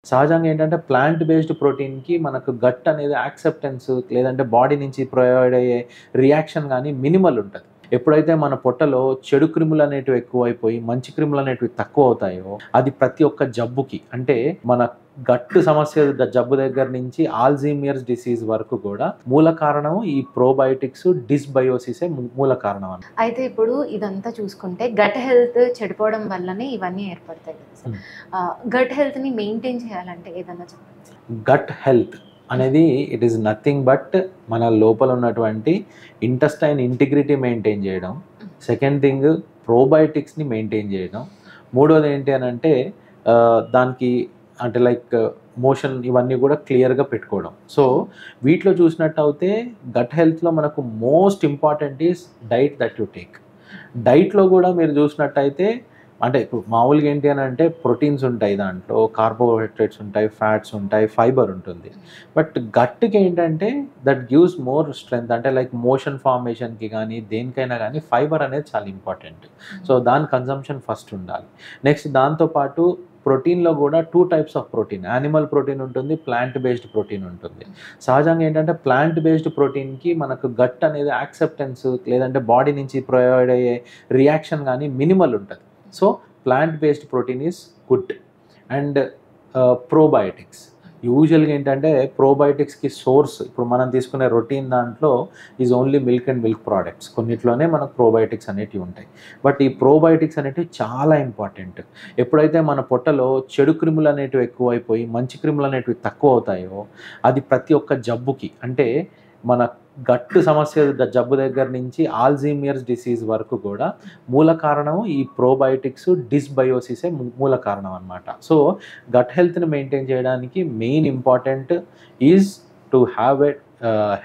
సహజంగా ఏంటంటే plant based ప్రోటీన్‌కి మనకు గట్ అనేది యాక్సెప్టెన్స్ లేదంటే బాడీ నుంచి ప్రొవైడ్ అయ్యే రియాక్షన్ గాని మినిమల్ ఉంటది. ఎప్పుడైతే మన పొట్టలో చెడు క్రిములనేటివి ఎక్కువైపోయి, మంచి క్రిములనేటివి తక్కువవుతాయో, అది ప్రతి ఒక్క జబ్బుకి అంటే మన గట్ సమస్య జబ్బు దగ్గర నుంచి ఆల్జీమియర్స్ డిసీజ్ వరకు గూడా మూల కారణం ఈ ప్రోబయోటిక్స్, డిస్బయోసిసే మూల కారణం అన్నమాట. అయితే ఇప్పుడు ఇదంతా చూసుకుంటే గట్ హెల్త్ చెడిపోవడం వల్లనే ఇవన్నీ ఏర్పడతాయి కదా సార్. గట్ హెల్త్‌ని మెయింటైన్ చేయాలంటే ఏదన్నా చెప్పండి? గట్ హెల్త్ అనేది ఇట్ ఈస్ నథింగ్ బట్ మన లోపల ఉన్నటువంటి ఇంటెస్టైన్ ఇంటిగ్రిటీ మెయింటైన్ చేయడం. సెకండ్ థింగ్ ప్రోబయోటిక్స్‌ని మెయింటైన్ చేయడం. మూడోది ఏంటి అనంటే దానికి అంటే లైక్ మోషన్ ఇవన్నీ కూడా క్లియర్‌గా పెట్టుకోవడం. సో వీటిలో చూసినట్టయితే గట్ హెల్త్‌లో మనకు most important is diet that you take. డైట్‌లో కూడా మీరు చూసినట్టయితే అంటే ఇప్పుడు మామూలుగా ఏంటి అని అంటే ప్రోటీన్స్ ఉంటాయి, దాంట్లో కార్బోహైడ్రేట్స్ ఉంటాయి, ఫ్యాట్స్ ఉంటాయి, ఫైబర్ ఉంటుంది. బట్ గట్‌కి ఏంటంటే దట్ గివ్స్ మోర్ స్ట్రెంగ్త్ అంటే లైక్ మోషన్ ఫార్మేషన్‌కి కానీ దేనికైనా కానీ ఫైబర్ అనేది చాలా ఇంపార్టెంట్. సో దాని కన్జంప్షన్ ఫస్ట్ ఉండాలి. నెక్స్ట్ దాంతోపాటు ప్రోటీన్‌లో కూడా 2 types of protein, animal protein ఉంటుంది, ప్లాంట్ బేస్డ్ ప్రోటీన్ ఉంటుంది. సహజంగా ఏంటంటే ప్లాంట్ బేస్డ్ ప్రోటీన్‌కి మనకు గట్ అనేది యాక్సెప్టెన్స్ లేదంటే బాడీ నుంచి ప్రొవైడ్ అయ్యే రియాక్షన్ కానీ మినిమల్ ఉంటది. So plant based protein is good. And probiotics యూజువల్గా ఏంటంటే ప్రోబయోటిక్స్కి సోర్స్ ఇప్పుడు మనం తీసుకునే రొటీన్ దాంట్లో is only milk and milk products, కొన్నిట్లోనే మనకు ప్రోబయోటిక్స్ అనేటివి ఉంటాయి. బట్ ఈ ప్రోబయోటిక్స్ అనేటివి చాలా ఇంపార్టెంట్. ఎప్పుడైతే మన పొట్టలో చెడు క్రిములు అనేటివి ఎక్కువైపోయి మంచి క్రిములు అనేటివి తక్కువ అవుతాయో, అది ప్రతి ఒక్క జబ్బుకి అంటే మన గట్ సమస్య జబ్బు దగ్గర నుంచి ఆల్జీమియర్స్ డిసీజ్ వరకు కూడా మూల కారణం ఈ ప్రోబయోటిక్స్, డిస్బయోసిసే మూల కారణం అన్నమాట. సో గట్ హెల్త్‌ని మెయింటైన్ చేయడానికి main important is to have a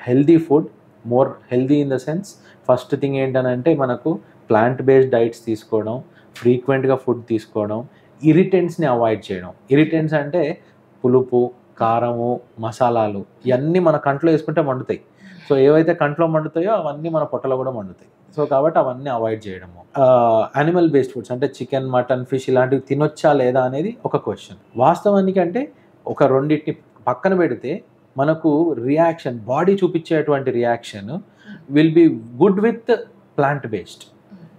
healthy food. More healthy in the sense first thing ఏంటనంటే మనకు ప్లాంట్ బేస్డ్ డైట్స్ తీసుకోవడం, ఫ్రీక్వెంట్‌గా ఫుడ్ తీసుకోవడం, ఇరిటెంట్స్‌ని అవాయిడ్ చేయడం. ఇరిటెంట్స్ అంటే పులుపు, కారము, మసాలాలు ఇవన్నీ మన కంట్లో వేసుకుంటే మండుతాయి. సో ఏవైతే కంట్లో మండుతాయో అవన్నీ మన పొట్టలో కూడా మండుతాయి. సో కాబట్టి అవన్నీ అవాయిడ్ చేయడము. యానిమల్ బేస్డ్ ఫుడ్స్ అంటే చికెన్, మటన్, ఫిష్ ఇలాంటివి తినొచ్చా లేదా అనేది ఒక క్వశ్చన్. వాస్తవానికి అంటే ఒక రెండింటిని పక్కన పెడితే మనకు రియాక్షన్ బాడీ చూపించేటువంటి reaction will be good with plant based.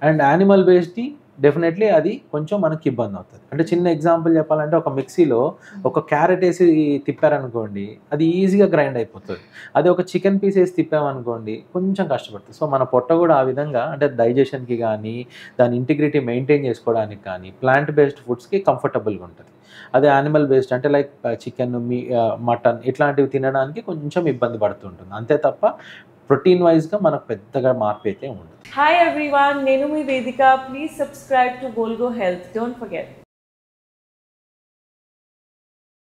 And animal బేస్డ్‌ది డెఫినెట్లీ అది కొంచెం మనకి ఇబ్బంది అవుతుంది. అంటే చిన్న ఎగ్జాంపుల్ చెప్పాలంటే ఒక మిక్సీలో ఒక క్యారెట్ వేసి తిప్పారనుకోండి అది ఈజీగా గ్రైండ్ అయిపోతుంది. అదే ఒక చికెన్ పీస్ వేసి తిప్పామనుకోండి కొంచెం కష్టపడుతుంది. సో మన పొట్ట కూడా ఆ విధంగా అంటే డైజెషన్‌కి కానీ దాని ఇంటిగ్రిటీ మెయింటైన్ చేసుకోవడానికి కానీ ప్లాంట్ బేస్డ్ ఫుడ్స్‌కి కంఫర్టబుల్గా ఉంటుంది. అదే యానిమల్ బేస్డ్ అంటే లైక్ చికెన్, మటన్ ఇట్లాంటివి తినడానికి కొంచెం ఇబ్బంది పడుతుంటుంది. అంతే తప్ప ప్రోటీన్ వైజ్‌గా మనకు పెద్దగా మార్పు అయితే ఉండదు. Hi everyone, Nenu mi Vedika. Please subscribe to Volgo Health. Don't forget.